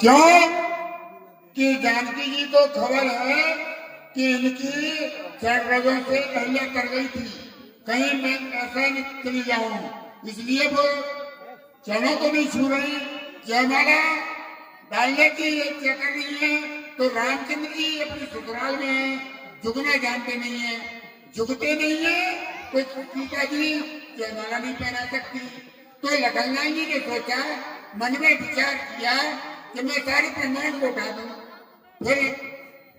क्यों कि जानकी जी को खबर है कि इनकी रोगों से अहल्या कर गई थी, कहीं मैं ऐसा नहीं चली जाऊं, इसलिए वो चरणों को नहीं छू रही। जयमाला डालने की इच्छा कर रही है तो रामचंद्र जी अपनी ससुराल में है, झुकना जानते नहीं है, झुकते नहीं है तो सीता जी जयमाला नहीं पहना सकती। तो लखनलाल जी ने सोचा, मन में विचार किया कि मैं सारे प्रमाण को उठा दूं। फिर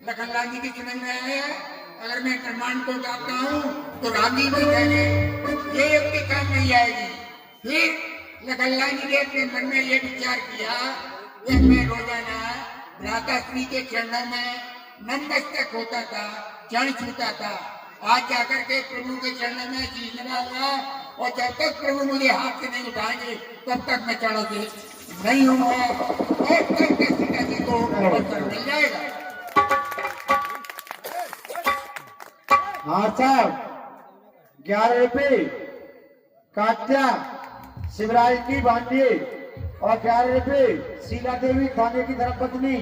लखनलाल जी की समझ में आया, अगर मैं प्रमाण को उठाता हूं तो राम जी भी कहेंगे ये अपने काम नहीं आएगी। फिर लखनलाल जी ने अपने मन में ये विचार किया कि मैं रोजाना भ्राताश्री के चरणों में नतमस्तक होता था, चरण छूता था। आज जाकर के प्रभु के चरणों में शीश नवाऊंगा और जब तक प्रभु मुझे हाथ से नहीं उठाएंगे तब तक मैं चरणों से नहीं होऊंगा और तब तक सीता जी को अवसर मिल जाएगा। हाँ साहब, 11 रुपये कात्या शिवराज की भांडी और 11 रुपये शीला देवी थाने की धर्मपत्नी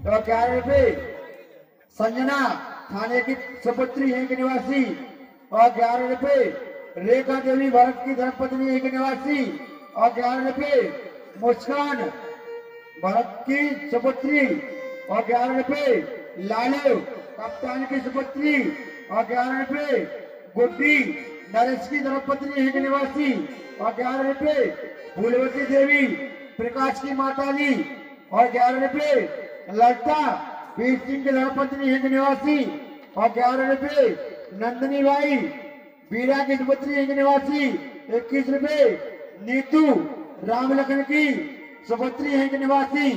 और 11 रुपये संजना थाने की सुपुत्री है निवासी और 11 रुपये रेखा देवी भरत की धर्मपत्नी है निवासी और 11 रुपये मुस्कान भरत की सुपुत्री और 11 रुपये लालू कप्तान की सुपुत्री और 11 रुपये गुड्डी नरेश की धर्मपत्नी है निवासी और 11 रुपये फूलवती देवी प्रकाश की माता जी और 11 रुपये ललिता वीर सिंह की धर्मपत्नी है निवासी और 11 रुपये नंदनी भाई बीरा की सुपुत्री है निवासी। 21 रुपये नीतू राम लखन की सुपुत्री है निवासी।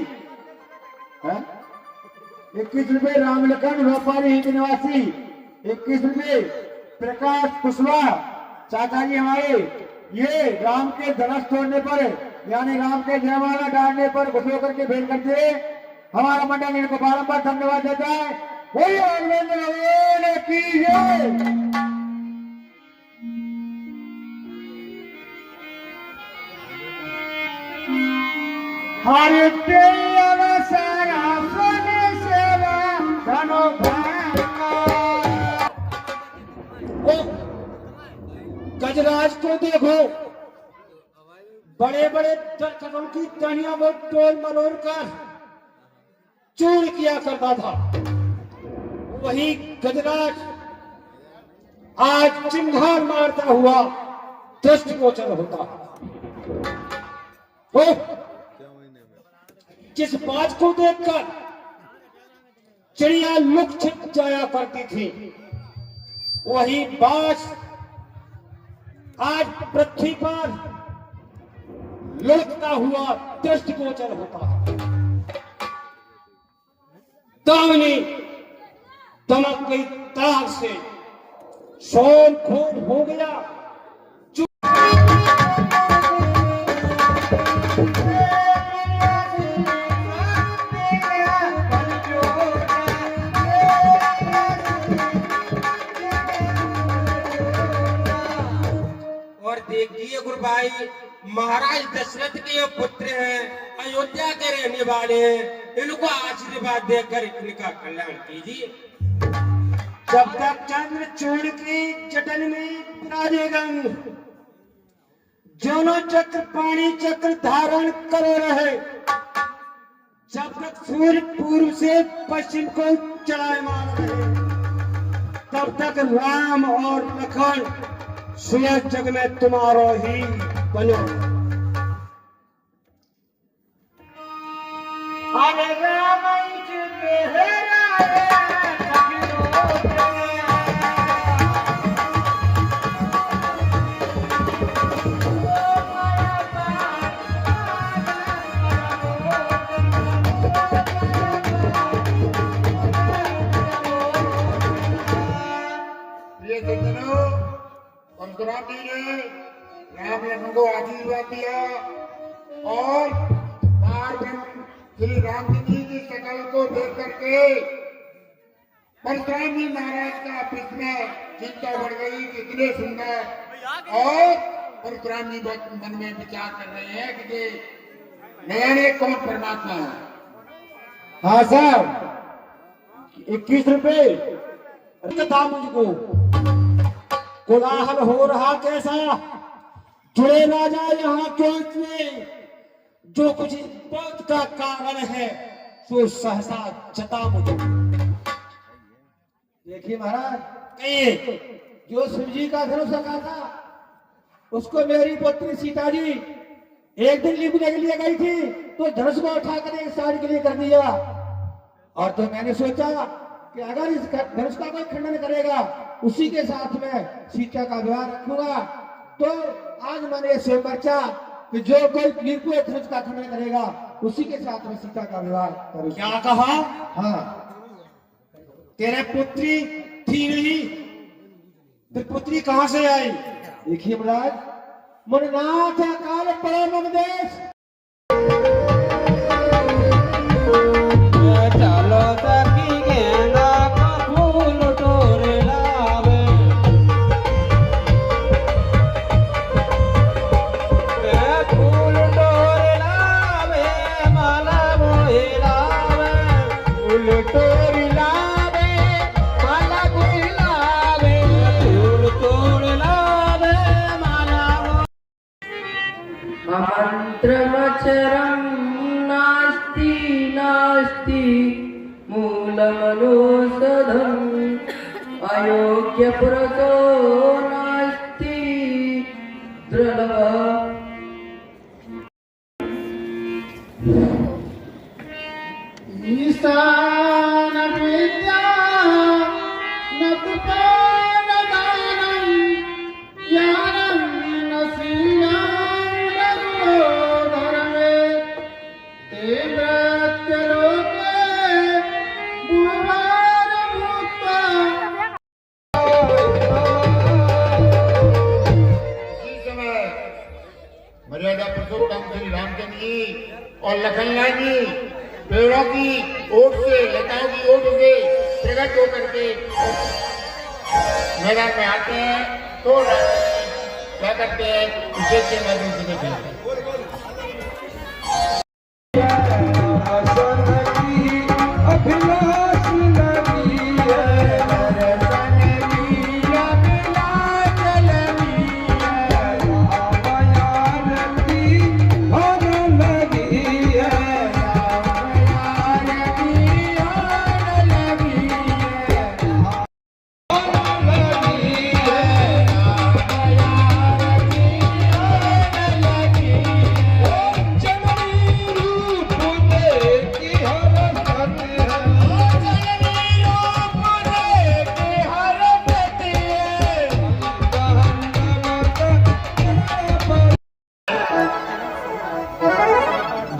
21 रुपये राम लखन व्यापारी है निवासी। 21 रुपये प्रकाश कुशवाहा चाचा जी हमारे, ये राम के धनुष तोड़ने पर यानी राम के जयमाला डालने पर खुश होकर के भेंट करते हैं। हमारा मंडल इनको बारंबार धन्यवाद देता है। वही भगवान की जय। हरे अवसरा सेवा धनो गजराज को देखो, बड़े बड़े दर्शकों की टहनियों को तोड़ मरोड़ कर चूर किया करता था, वही गजराज आज चिंगार मारता हुआ दृष्टिगोचर होता। जिस बात को देखकर चिड़िया लुक छिप जाया करती थी, वही बात आज पृथ्वी पर लुढ़कता हुआ दृष्टिगोचर होता है। दामिनी दमक गई ताक से, शोर खून हो गया। और देखिए गुरु भाई, महाराज दशरथ के पुत्र हैं, अयोध्या के रहने वाले हैं, इनको आशीर्वाद देकर इनका कल्याण कीजिए। जब तक चंद्रचूड़ की जटन में विराजेगा, दोनों चक्र पानी चक्र धारण करे रहे, जब तक सूर्य पूर्व से पश्चिम को चलायमान रहे, तब तक राम और लखन सुयस जग में तुम्हारो ही बनो। अरे राम परशुराम जी ने राम लखन को आशीर्वाद दिया और पार ब्रह्म श्री रामचंद्र जी की शकल को देख करके परशुराम जी महाराज का में चिंता बढ़ गई कि इतने सुंदर। और परशुराम जी मन में विचार कर रहे हैं कि नयने कौन परमात्मा है। हाँ साहब 21 रुपए था मुझको। कोलाहल हो रहा कैसा, जुड़े राजा यहाँ क्यों इतने, जो कुछ इस बात का कारण है सो सहसा जता मुझे। देखिए महाराज, कहिए। जो शिव जी का धनुष रखा था उसको मेरी पुत्री सीता जी एक दिन लिपने के लिए गई थी तो धनुष को उठाकर एक साइड के लिए कर दिया। और तो मैंने सोचा कि अगर इस धनुष का कोई खंडन करेगा उसी के साथ में सीता का विवाह रखूंगा। तो आज मैंने सोचा कि जो कोई निर्भय धनुष का खंडन करेगा उसी के साथ में सीता का विवाह करूंगा। क्या कहा? हाँ, तेरे पुत्री थी नहीं, फिर पुत्री कहां से आई? देखिए महाराज, मननाथ काल परम देश चलो सखी गेंदा का फूल टोरे लावे, फूल टोरे लावे, माला मोहे लावे, फूल टोरे लावे, माला मोहे लावे, फूल टोरे लावे, माला मंत्रमचरं नास्ति नास्ति मूलमनौषधम् अयोग्यपुरुषो नास्ति दृढः। ईशान विद्या नतुपान दानं ज्ञानं नसीयां रघुधरमे तेव्रत्यलोके भुवनार भूत्वा। इसी समय मर्यादा पुरुषोत्तम श्री रामचंद्र जी और लखनलाल जी पेड़ों की ओट से, लताओं की ओट से प्रकट होकर के मैदान में आते हैं तो क्या करते हैं, उसे के माध्यम से देखते हैं।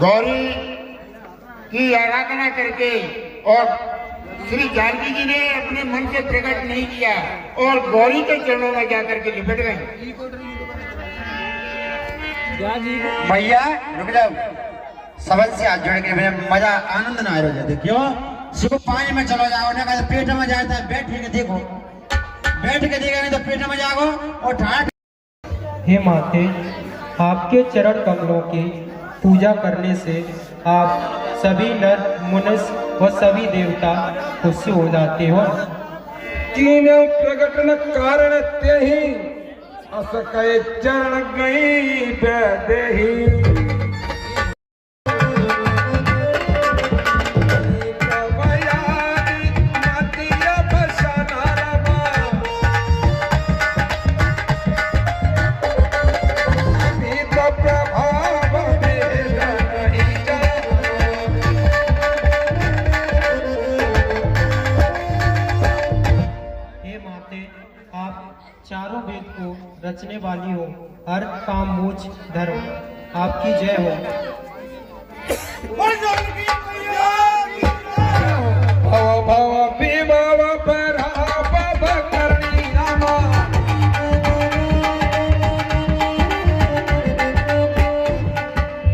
गौरी की आराधना करके और श्री जानकी जी ने अपने मन से प्रकट नहीं किया और गौरी के चरणों में जाकर के लिपट गए। भैया रुक जाओ, सबल से हाथ जोड़ के भैया मजा आनंद ना आ रहा है। क्यों? सुबह पानी में चलो जाओ ना, कहते पेट में जाता है, बैठ के देखो, बैठ के देखा नहीं तो पेट में जाओ और ठाट। हे माते, आपके चरण कमलों की पूजा करने से आप सभी नर मनुष्य व सभी देवता खुश हो जाते हो। तीन प्रकटन कारण ते ही अस कहे चरण गई बेदेही। चारों वेद को रचने वाली हो, हर काम मोक्ष धर्म आपकी जय हो। भव भव विभव पराभव करणी रामा,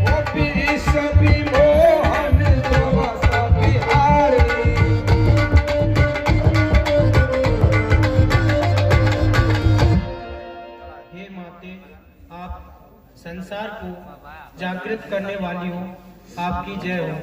गोपी सभी मोहन दोष बिहारी। हे माते, आप संसार को जागृत करने वाली हो, आपकी जय हो।